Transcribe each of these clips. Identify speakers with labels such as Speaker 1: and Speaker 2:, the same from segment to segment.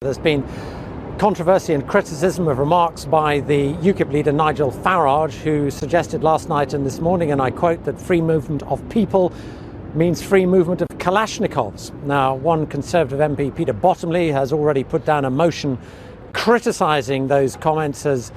Speaker 1: There's been controversy and criticism of remarks by the UKIP leader Nigel Farage, who suggested last night and this morning, and I quote, that free movement of people means free movement of Kalashnikovs. Now, one Conservative MP, Peter Bottomley, has already put down a motion criticising those comments as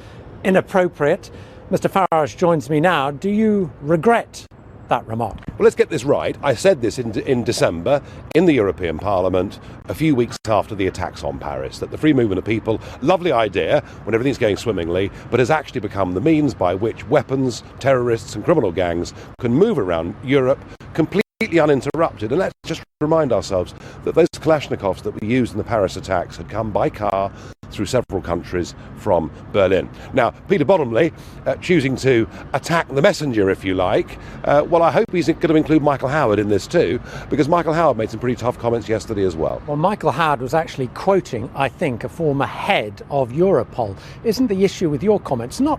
Speaker 1: inappropriate. Mr. Farage joins me now. Do you regret that remark?
Speaker 2: Well, let's get this right. I said this in December in the European Parliament, a few weeks after the attacks on Paris, that the free movement of people, lovely idea when everything's going swimmingly, but has actually become the means by which weapons, terrorists and criminal gangs can move around Europe completely uninterrupted. And let's just remind ourselves that those Kalashnikovs that were used in the Paris attacks had come by car through several countries from Berlin. Now, Peter Bottomley choosing to attack the messenger, if you like, well, I hope he's going to include Michael Howard in this too, because Michael Howard made some pretty tough comments yesterday as well.
Speaker 1: Well, Michael Howard was actually quoting, I think, a former head of Europol. Isn't the issue with your comments not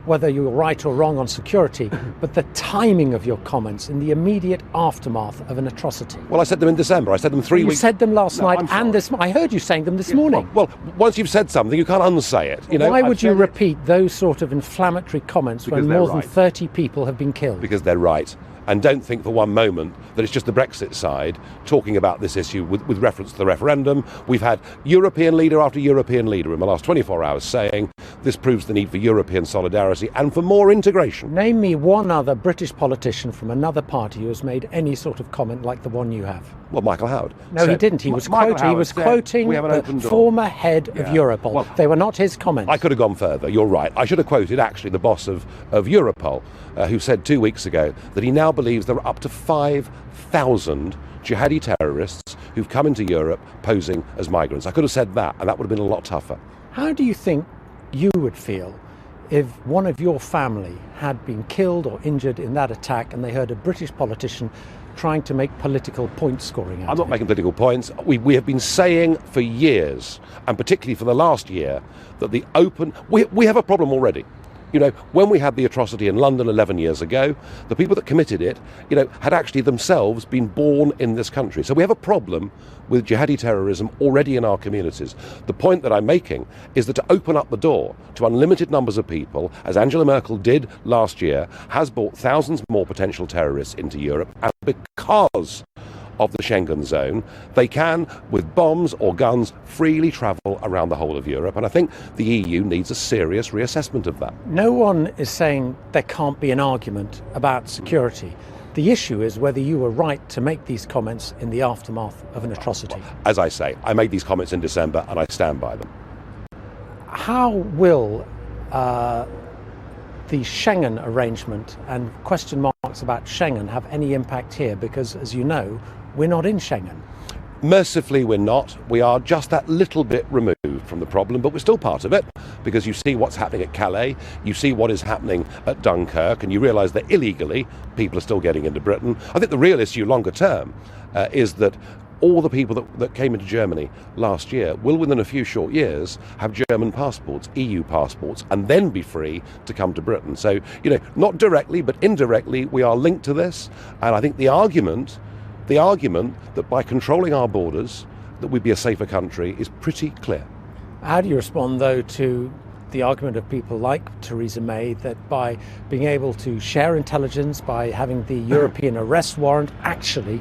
Speaker 1: whether you're right or wrong on security, but the timing of your comments in the immediate aftermath of an atrocity?
Speaker 2: Well, I said them in December. I said them 3 weeks...
Speaker 1: You said them last night and this... I heard you saying them this morning.
Speaker 2: Well, once you've said something, you can't unsay it. You know,
Speaker 1: why would you repeat those sort of inflammatory comments when more than 30 people have been killed?
Speaker 2: Because they're right. And don't think for one moment that it's just the Brexit side talking about this issue with reference to the referendum. We've had European leader after European leader in the last 24 hours saying this proves the need for European solidarity and for more integration.
Speaker 1: Name me one other British politician from another party who has made any sort of comment like the one you have.
Speaker 2: Well, Michael Howard.
Speaker 1: No, he didn't. He was quoting the former head of Europol. Well, they were not his comments.
Speaker 2: I could have gone further. You're right. I should have quoted actually the boss of Europol, who said 2 weeks ago that he now believes there are up to 5,000 jihadi terrorists who've come into Europe posing as migrants. I could have said that, and that would have been a lot tougher.
Speaker 1: How do you think you would feel if one of your family had been killed or injured in that attack and they heard a British politician trying to make political point scoring out
Speaker 2: I'm not making political points. We have been saying for years, and particularly for the last year, that the open... We have a problem already. You know, when we had the atrocity in London 11 years ago, the people that committed it, you know, had actually themselves been born in this country. So we have a problem with jihadi terrorism already in our communities. The point that I'm making is that to open up the door to unlimited numbers of people, as Angela Merkel did last year, has brought thousands more potential terrorists into Europe. And because of the Schengen zone, they can, with bombs or guns, freely travel around the whole of Europe. And I think the EU needs a serious reassessment of that.
Speaker 1: No one is saying there can't be an argument about security. The issue is whether you were right to make these comments in the aftermath of an atrocity.
Speaker 2: As I say, I made these comments in December and I stand by them.
Speaker 1: How will the Schengen arrangement and question marks about Schengen have any impact here? Because, as you know, we're not in Schengen.
Speaker 2: Mercifully, we're not. We are just that little bit removed from the problem, but we're still part of it, because you see what's happening at Calais, you see what is happening at Dunkirk, and you realise that illegally people are still getting into Britain. I think the real issue longer term is that all the people that came into Germany last year will, within a few short years, have German passports, EU passports, and then be free to come to Britain. So, you know, not directly, but indirectly, we are linked to this. And I think the argument that by controlling our borders, that we'd be a safer country is pretty clear.
Speaker 1: How do you respond, though, to the argument of people like Theresa May that by being able to share intelligence, by having the European arrest warrant, actually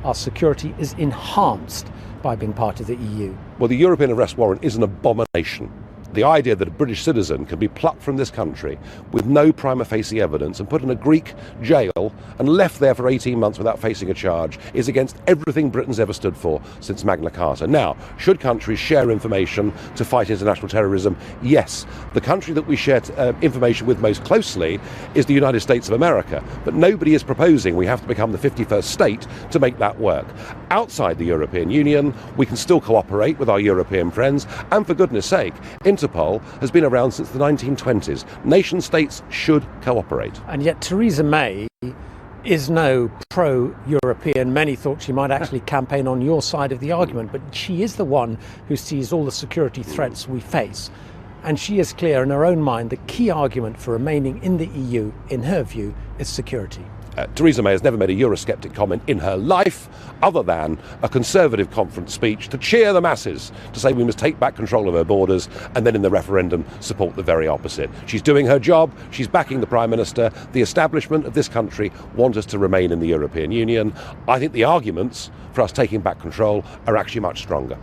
Speaker 1: our security is enhanced by being part of the EU?
Speaker 2: Well, the European arrest warrant is an abomination. The idea that a British citizen can be plucked from this country with no prima facie evidence and put in a Greek jail and left there for 18 months without facing a charge is against everything Britain's ever stood for since Magna Carta. Now, should countries share information to fight international terrorism? Yes. The country that we share information with most closely is the United States of America, but nobody is proposing we have to become the 51st state to make that work. Outside the European Union, we can still cooperate with our European friends, and for goodness sake, Interpol has been around since the 1920s. Nation states should cooperate.
Speaker 1: And yet Theresa May is no pro-European. Many thought she might actually campaign on your side of the argument, but she is the one who sees all the security threats we face. And she is clear in her own mind the key argument for remaining in the EU, in her view, is security.
Speaker 2: Theresa May has never made a Eurosceptic comment in her life other than a Conservative conference speech to cheer the masses, to say we must take back control of our borders, and then in the referendum support the very opposite. She's doing her job, she's backing the Prime Minister. The establishment of this country want us to remain in the European Union. I think the arguments for us taking back control are actually much stronger.